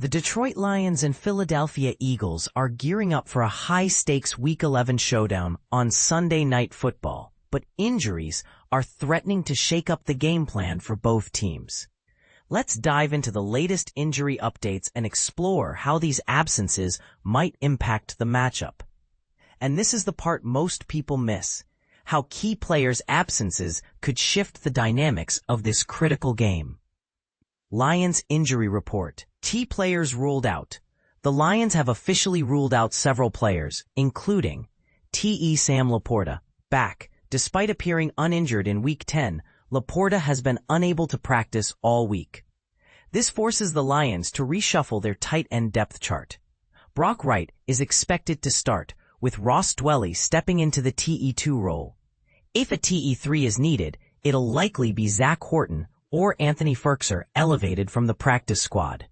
The Detroit Lions and Philadelphia Eagles are gearing up for a high-stakes Week 11 showdown on Sunday Night Football, but injuries are threatening to shake up the game plan for both teams. Let's dive into the latest injury updates and explore how these absences might impact the matchup. And this is the part most people miss: how key players' absences could shift the dynamics of this critical game. Lions injury report. Key players ruled out. The Lions have officially ruled out several players, including Sam LaPorta, back. Despite appearing uninjured in Week 10, LaPorta has been unable to practice all week. This forces the Lions to reshuffle their tight end depth chart. Wright is expected to start, with Ross Dwelley stepping into the TE2 role. If a TE3 is needed, it'll likely be Zach Horton or Anthony Ferkser elevated from the practice squad.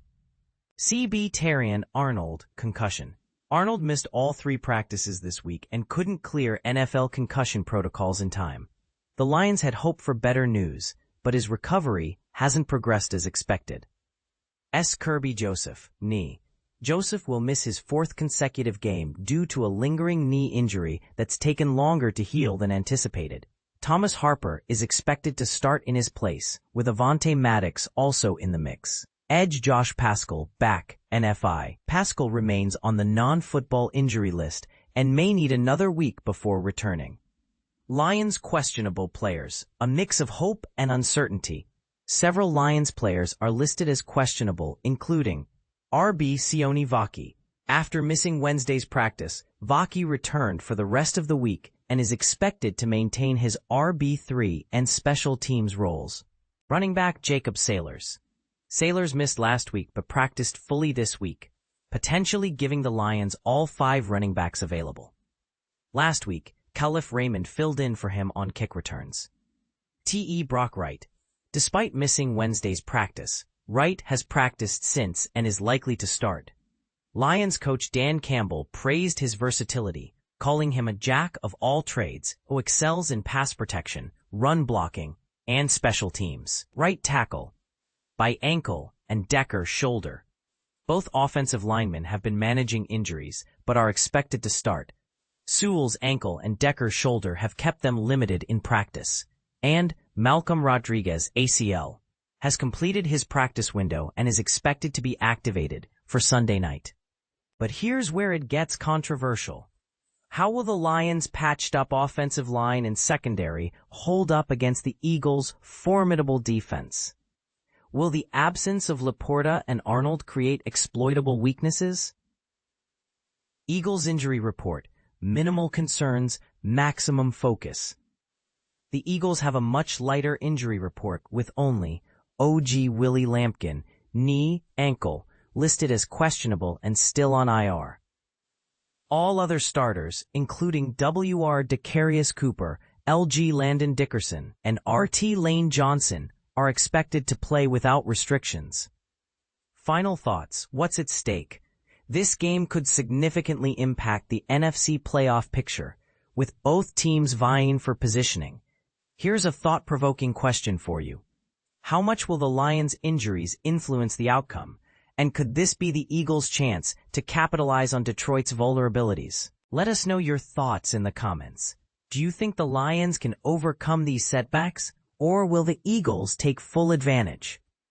Terrion Arnold, concussion. Arnold missed all 3 practices this week and couldn't clear NFL concussion protocols in time. The Lions had hoped for better news, but his recovery hasn't progressed as expected. Kirby Joseph, knee. Joseph will miss his 4th consecutive game due to a lingering knee injury that's taken longer to heal than anticipated. Thomas Harper is expected to start in his place, with Avonte Maddox also in the mix. Edge Josh Paschal, back, NFI. Paschal remains on the non-football injury list and may need another week before returning. Lions questionable players, a mix of hope and uncertainty. Several Lions players are listed as questionable, including RB Sione Vaki. After missing Wednesday's practice, Vaki returned for the rest of the week and is expected to maintain his RB3 and special teams roles. Running back Jacob Sailors. Sailors missed last week but practiced fully this week, potentially giving the Lions all 5 running backs available. Last week, Khalif Raymond filled in for him on kick returns. Wright. Despite missing Wednesday's practice, Wright has practiced since and is likely to start. Lions coach Dan Campbell praised his versatility, calling him a jack of all trades who excels in pass protection, run blocking, and special teams. Right tackle, by ankle and Decker shoulder. Both offensive linemen have been managing injuries but are expected to start. Sewell's ankle and Decker's shoulder have kept them limited in practice. And Malcolm Rodriguez, ACL, has completed his practice window and is expected to be activated for Sunday night. But here's where it gets controversial. How will the Lions' patched-up offensive line and secondary hold up against the Eagles' formidable defense? Will the absence of LaPorta and Arnold create exploitable weaknesses? Eagles injury report: minimal concerns, maximum focus. The Eagles have a much lighter injury report with only OG Willie Lampkin, knee, ankle, listed as questionable and still on IR. All other starters, including WR Decarius Cooper, LG Landon Dickerson, and RT Lane Johnson, are expected to play without restrictions. Final thoughts: what's at stake? This game could significantly impact the NFC playoff picture, with both teams vying for positioning. Here's a thought-provoking question for you. How much will the Lions' injuries influence the outcome? And could this be the Eagles' chance to capitalize on Detroit's vulnerabilities? Let us know your thoughts in the comments. Do you think the Lions can overcome these setbacks, or will the Eagles take full advantage?